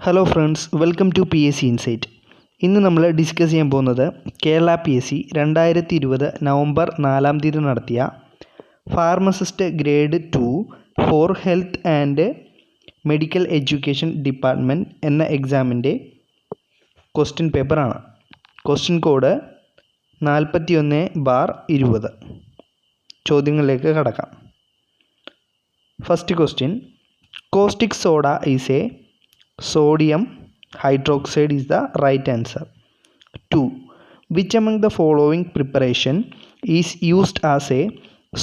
Hello friends, welcome to P S C insight. ഇന്ന് നമ്മൾ discuss ചെയ്യാൻ പോകുന്നത് Kerala P S C 2020 November 4-ാം തീയതി നടത്തിയ pharmacist grade 2 for health and medical education department എന്ന എക്സാമിൻ്റെ ക്വസ്റ്റ്യൻ പേപ്പറാണ്. Question code 41/20. ചോദ്യങ്ങളിലേക്ക് കടക്കാം. First question, caustic soda is a sodium hydroxide is the right answer. 2. Which among the following preparation is used as a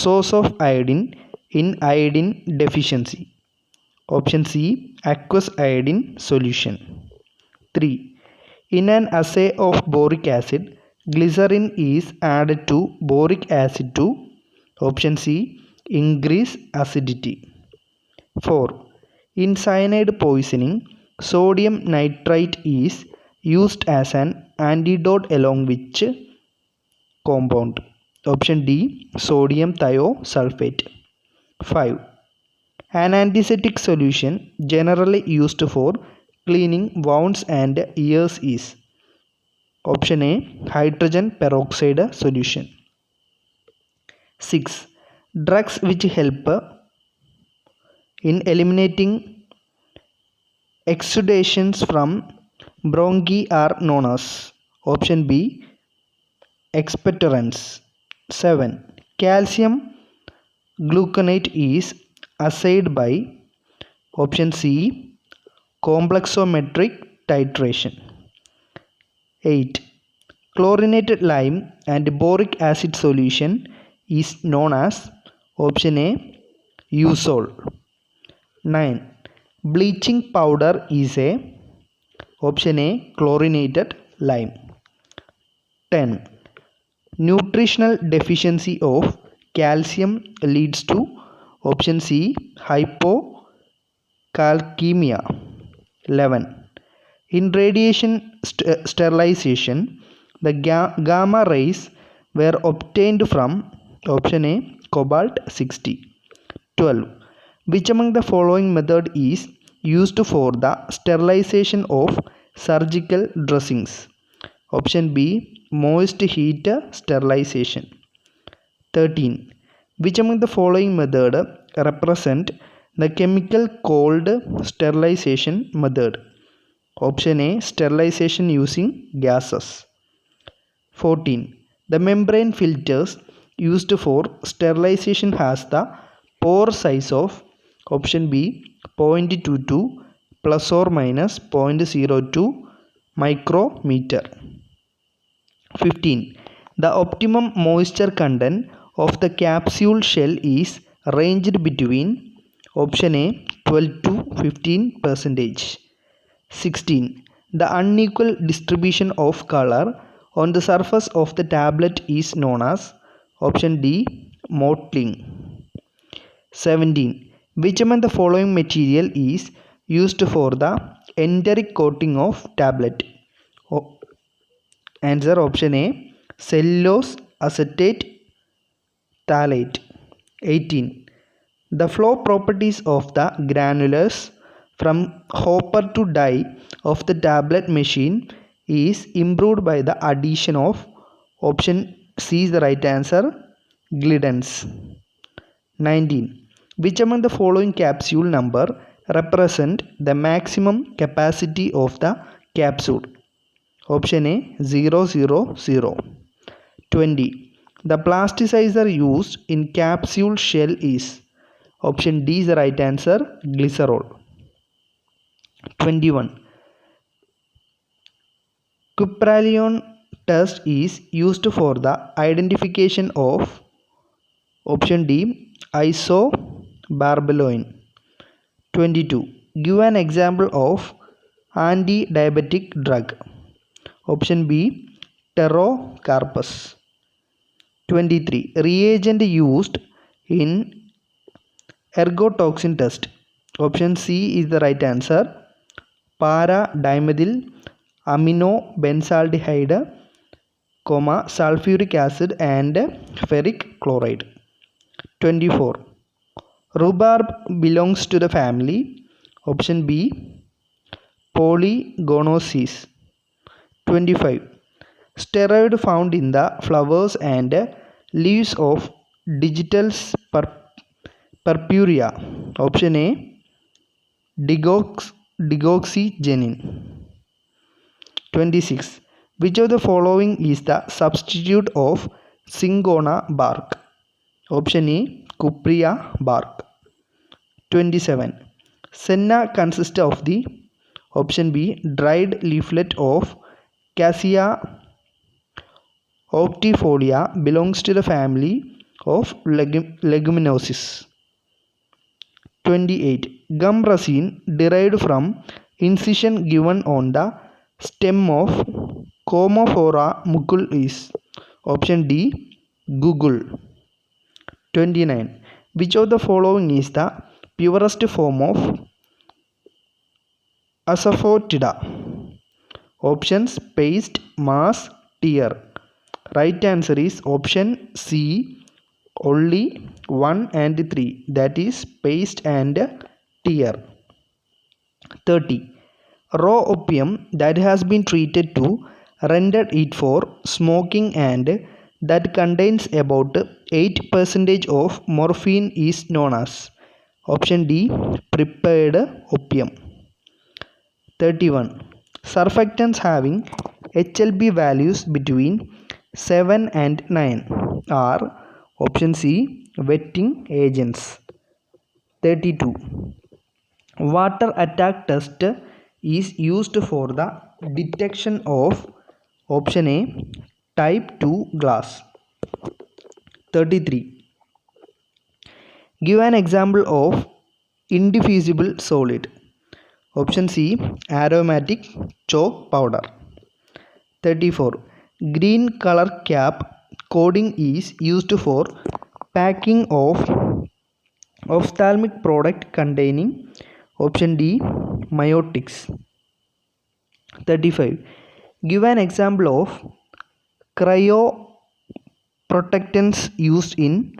source of iodine in iodine deficiency? Option C, aqueous iodine solution. 3. In an assay of boric acid, glycerin is added to boric acid to option C, increase acidity. 4. In cyanide poisoning, sodium nitrite is used as an antidote along which compound? Option D, sodium thiosulfate. 5. An antiseptic solution generally used for cleaning wounds and ears is? Option A, hydrogen peroxide solution. 6. Drugs which help in eliminating exudations from bronchi are known as? Option B, expectorants. 7. Calcium gluconate is assayed by? Option C, complexometric titration. 8. Chlorinated lime and boric acid solution is known as? Option A, Usol. 9. Bleaching powder is a? Option A, chlorinated lime. 10. Nutritional deficiency of calcium leads to? Option C, hypocalcemia. 11. In radiation sterilization, the gamma rays were obtained from? Option A, cobalt 60. 12. Which among the following method is used for the sterilization of surgical dressings? Option B, moist heat sterilization. 13. Which among the following method represent the chemical cold sterilization method? Option A, sterilization using gases. 14. The membrane filters used for sterilization has the pore size of? Option B, 0.22 plus or minus 0.02 micrometer. 15. The optimum moisture content of the capsule shell is ranged between? Option A, 12 to 15%. 16. The unequal distribution of color on the surface of the tablet is known as? Option D, mottling. 17. Which among the following material is used for the enteric coating of tablet? Answer option A, cellulose acetate phthalate. 18. The flow properties of the granulars from hopper to die of the tablet machine is improved by the addition of? Option C is the right answer, glidance. 19. Which among the following capsule number represent the maximum capacity of the capsule? Option A, 000. 20. The plasticizer used in capsule shell is? Option D is the right answer, glycerol. 21. Cupralion test is used for the identification of? Option D, isobarbiloin. 22. Give an example of anti-diabetic drug. Option B, pterocarpus. 23. Reagent used in ergotoxin test. Option C is the right answer, para-dimethyl aminobenzaldehyde, sulfuric acid and ferric chloride. 24. Rhubarb belongs to the family? Option B, polygonosis. 25. Steroid found in the flowers and leaves of Digitalis purpurea. Option A, digoxygenin. 26. Which of the following is the substitute of cinchona bark? Option A, cuprea bark. 27. Senna consists of the option B, dried leaflet of Cassia optifolia, belongs to the family of leguminoses. 28. Gum resin derived from incision given on the stem of Commophora mucul is option D, Google. 29. Which of the following is the purest form of Asafoetida? Options: paste, mass, tear. Right answer is option C, only 1 and 3, that is paste and tear. 30. Raw opium that has been treated to render it for smoking and that contains about 8% of morphine is known as option D, prepared opium. 31. Surfactants having HLB values between 7 and 9 are option C, wetting agents. 32. Water attack test is used for the detection of option A, type 2 glass. 33. Give an example of indiffusible solid. Option C, aromatic chalk powder. 34. Green color cap coating is used for packing of ophthalmic product containing option D, myotics. 35. Give an example of cryoprotectants used in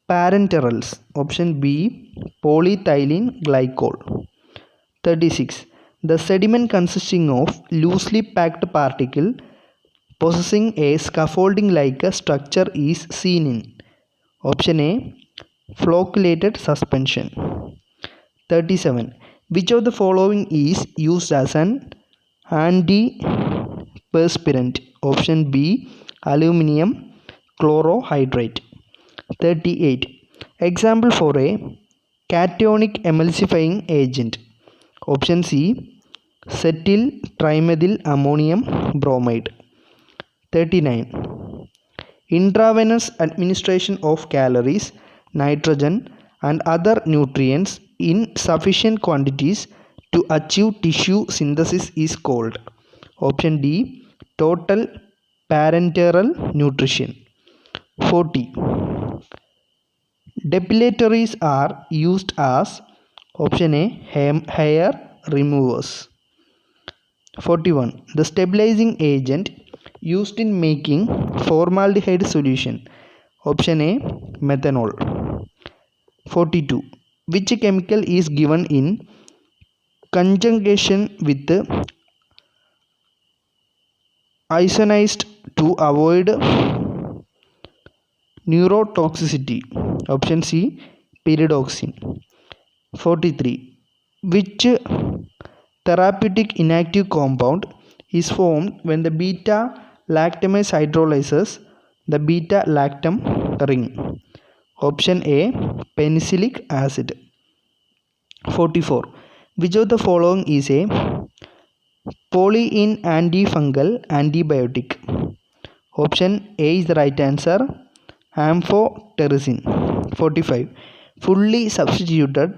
parenterals. Option B, polyethylene glycol. 36. The sediment consisting of loosely packed particle possessing a scaffolding like a structure is seen in option A, flocculated suspension. 37. Which of the following is used as an antiperspirant? Option B, aluminum chlorohydrate. 38. Example for a cationic emulsifying agent. Option C, cetyl trimethyl ammonium bromide. 39. Intravenous administration of calories, nitrogen and other nutrients in sufficient quantities to achieve tissue synthesis is called option D, total parenteral nutrition. 40. Depilatories are used as option A, hair removers. 41. The stabilizing agent used in making formaldehyde solution. Option A, methanol. 42. Which chemical is given in conjugation with isoniazid to avoid neurotoxicity? Option C, pyridoxine. 43. Which therapeutic inactive compound is formed when the beta lactamase hydrolyzes the beta lactam ring? Option A, penicillic acid. 44. Which of the following is a polyene antifungal antibiotic? Option A is the right answer, amphotericin. 45. Fully substituted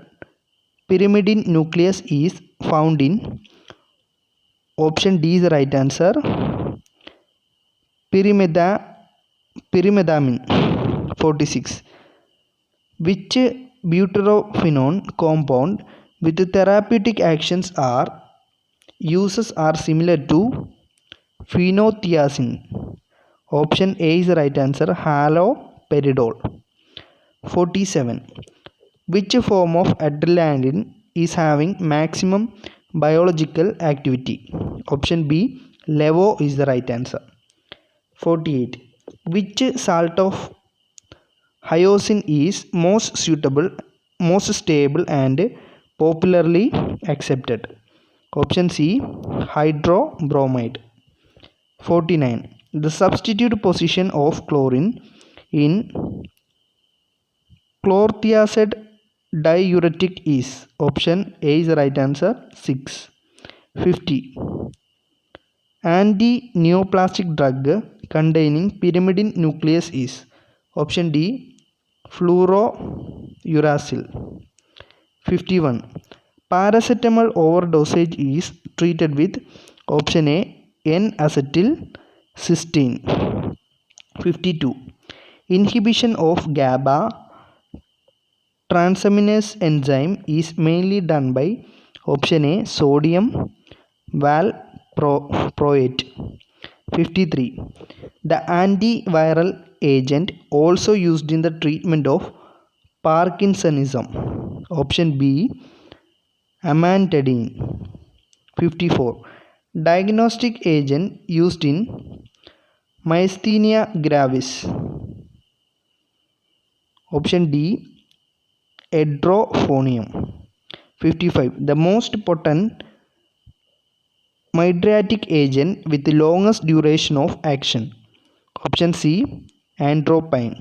pyrimidine nucleus is found in option D is the right answer, pyrimidamine. 46. Which butyrophenone compound with therapeutic actions are uses are similar to phenothiazine? Option A is the right answer, haloperidol. 47. Which form of adrenaline is having maximum biological activity. Option B, levo is the right answer. 48. Which salt of hyoscine is most suitable, most stable and popularly accepted? Option C, hydrobromide. 49. The substitute position of chlorine in chlorothiazide diuretic is? Option A is the right answer. 6. 50. Anti-neoplastic drug containing pyrimidine nucleus is? Option D, fluorouracil. 51. Paracetamol overdosage is treated with? Option A, N-acetylcysteine. 52. Inhibition of GABA transaminase enzyme is mainly done by? Option A, sodium valproate. 53. The antiviral agent also used in the treatment of Parkinsonism. Option B, amantadine. 54. Diagnostic agent used in myasthenia gravis. Option D, edrophonium. 55. The most potent mydriatic agent with the longest duration of action. Option C, andropine.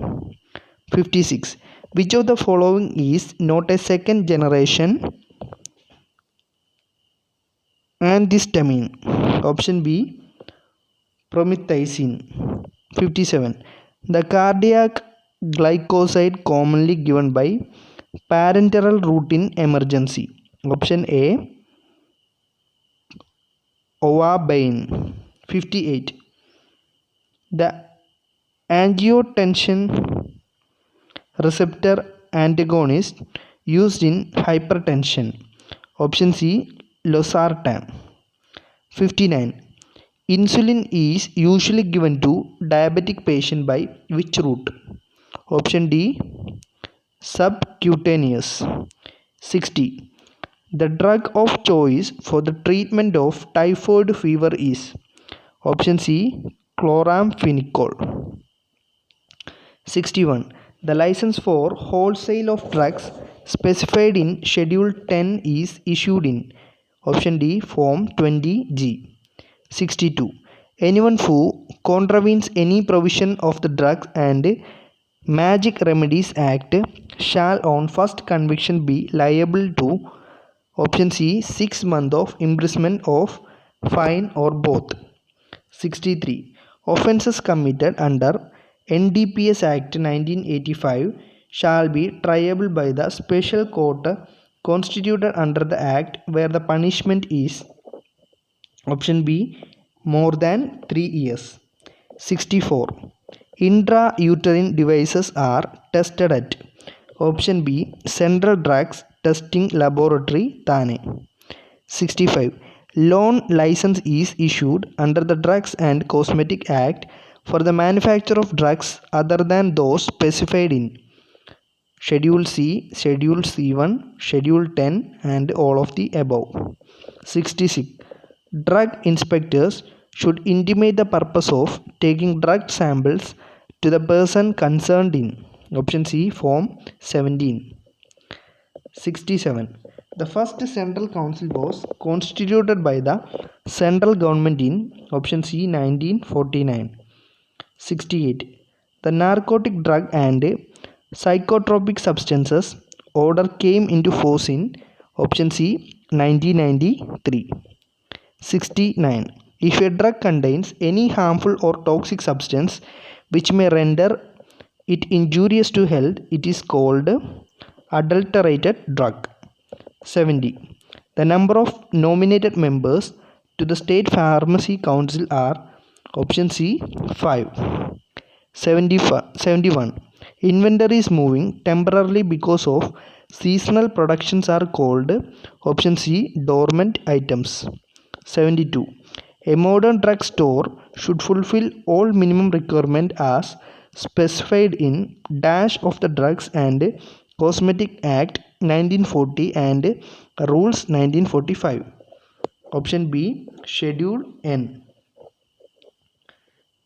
56. Which of the following is not a second generation antihistamine? Option B, promethazine. 57. The cardiac glycoside commonly given by parenteral route in emergency. Option A, Owabaine. 58. The angiotensin receptor antagonist used in hypertension. Option C, losartan. 59. Insulin is usually given to diabetic patient by which route? Option D, subcutaneous. 60. The drug of choice for the treatment of typhoid fever is? Option C, chloramphenicol. 61. The license for wholesale of drugs specified in Schedule 10 is issued in? Option D, Form 20G. 62. Anyone who contravenes any provision of the Drugs and Magic Remedies Act shall on first conviction be liable to? Option C, 6 months of imprisonment of fine or both. 63. Offences committed under NDPS Act 1985 shall be triable by the special court constituted under the Act where the punishment is? Option B, more than 3 years. 64. Intrauterine devices are tested at? Option B, Central Drugs Testing Laboratory, Thane. 65. Loan license is issued under the Drugs and Cosmetic Act for the manufacture of drugs other than those specified in? Schedule C, Schedule C1, Schedule 10 and all of the above. 66. Drug inspectors should intimate the purpose of taking drug samples to the person concerned in? Option C, Form 17. 67. The first Central Council was constituted by the central government in? Option C, 1949. 68. The Narcotic Drug and Psychotropic Substances Order came into force in? Option C, 1993. 69. If a drug contains any harmful or toxic substance which may render it injurious to health, it is called adulterated drug. 70. The number of nominated members to the State Pharmacy Council are? Option C, 5. 71. Inventories moving temporarily because of seasonal productions are called? Option C, dormant items. 72. A modern drug store should fulfill all minimum requirements as specified in dash of the Drugs and Cosmetic Act 1940 and Rules 1945. Option B, Schedule N.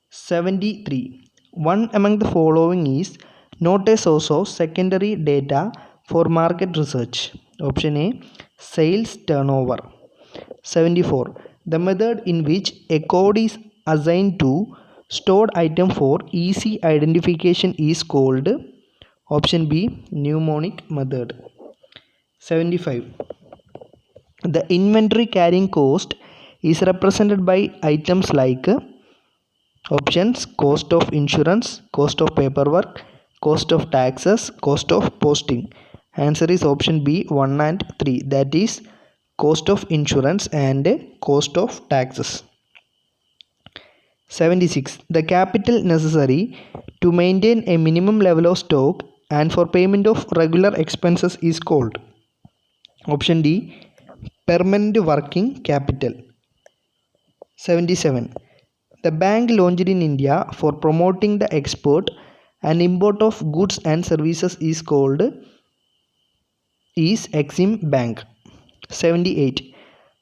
73. One among the following is not a source of secondary data for market research. Option A, sales turnover. 74. The method in which a code is assigned to stored item for easy identification is called. Option B, mnemonic method. 75. The inventory carrying cost is represented by items like options: cost of insurance, cost of paperwork, cost of taxes, cost of posting. Answer is option B 1 and 3, that is cost of insurance and cost of taxes. 76. The capital necessary to maintain a minimum level of stock and for payment of regular expenses is called. Option D, permanent working capital. 77. The bank launched in India for promoting the export and import of goods and services is called is Exim Bank. 78.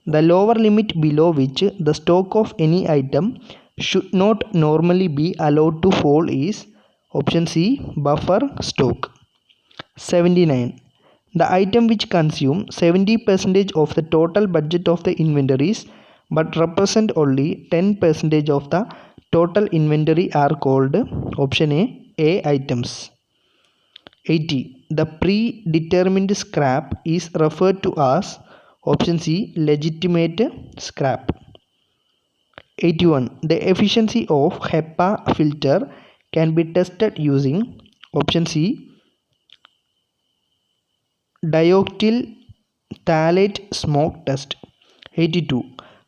The lower limit below which the stock of any item should not normally be allowed to fall is option C, buffer stock. 79. The item which consume 70% of the total budget of the inventories but represent only 10% of the total inventory are called option A items. 80. The predetermined scrap is referred to as option C, legitimate scrap. 81. The efficiency of HEPA filter can be tested using option C, dialkyl phthalate smoke test. 82.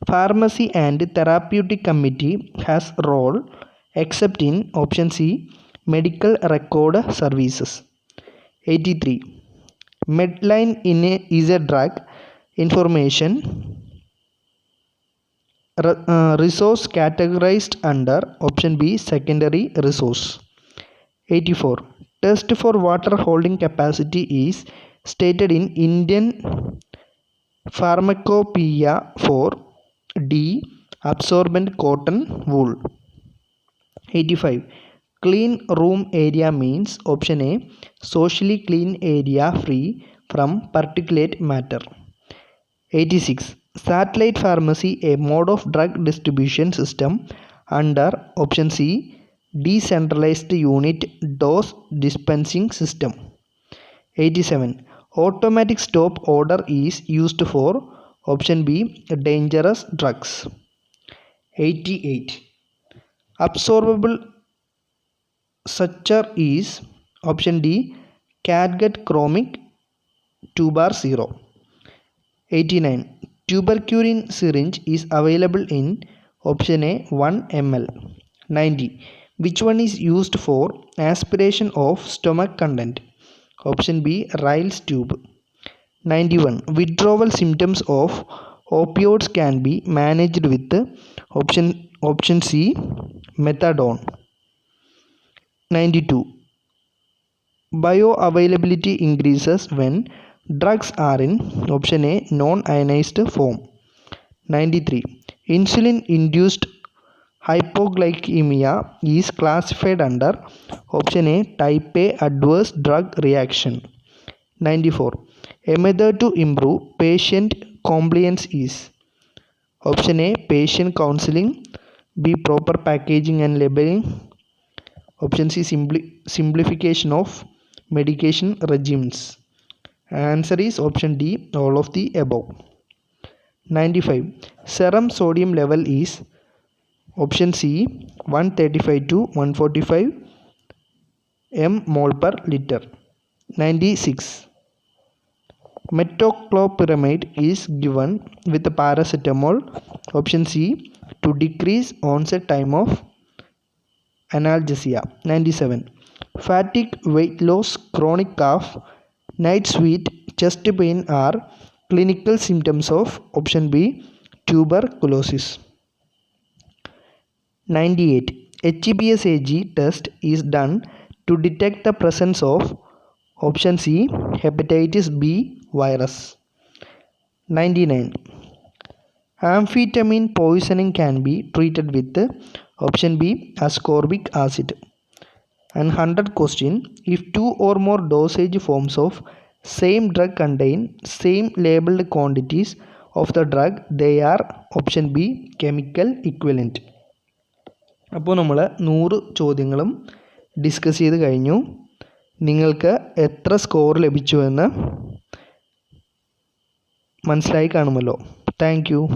Pharmacy and Therapeutic Committee has role except in option C, medical record services. 83. Medline is a drug information resource categorized under option B, secondary resource. 84. Test for water holding capacity is stated in Indian Pharmacopoeia for D, absorbent cotton wool. 85. Clean room area means option A, socially clean area free from particulate matter. 86. Satellite pharmacy, a mode of drug distribution system under option C, decentralized unit dose dispensing system. 87. Automatic stop order is used for option B, dangerous drugs. 88. Absorbable suture is option D, catgut chromic 2/0. 89. Tuberculin syringe is available in option A, 1 ml. 90. Which one is used for aspiration of stomach content? Option B, Ryle's tube. 91. Withdrawal symptoms of opioids can be managed with option C, methadone. 92. Bioavailability increases when drugs are in option A, non-ionized form. 93. Insulin induced hypoglycemia is classified under option A, type A adverse drug reaction. 94. A method to improve patient compliance is option A, patient counseling, B, proper packaging and labeling, option C, simplification of medication regimes. Answer is option D, all of the above. 95. Serum sodium level is option C, 135 to 145 mmol per liter. 96. Metoclopramide is given with paracetamol, option C, to decrease onset time of analgesia. 97. Fatigue, weight loss, chronic cough, night sweat, chest pain are clinical symptoms of option B, tuberculosis. 98. HBsAg test is done to detect the presence of option C, hepatitis B virus. 99. Amphetamine poisoning can be treated with option B ascorbic acid. And 100th question, if two or more dosage forms of same drug contain same labeled quantities of the drug, they are option B chemical equivalent. അപ്പോൾ നമ്മൾ 100 ചോദ്യങ്ങളും discuss ചെയ്ത് കഴിഞ്ഞു. നിങ്ങൾക്ക് എത്ര score ലഭിച്ചു എന്ന് മനസ്സിലായി കാണുമല്ലോ. Thank you.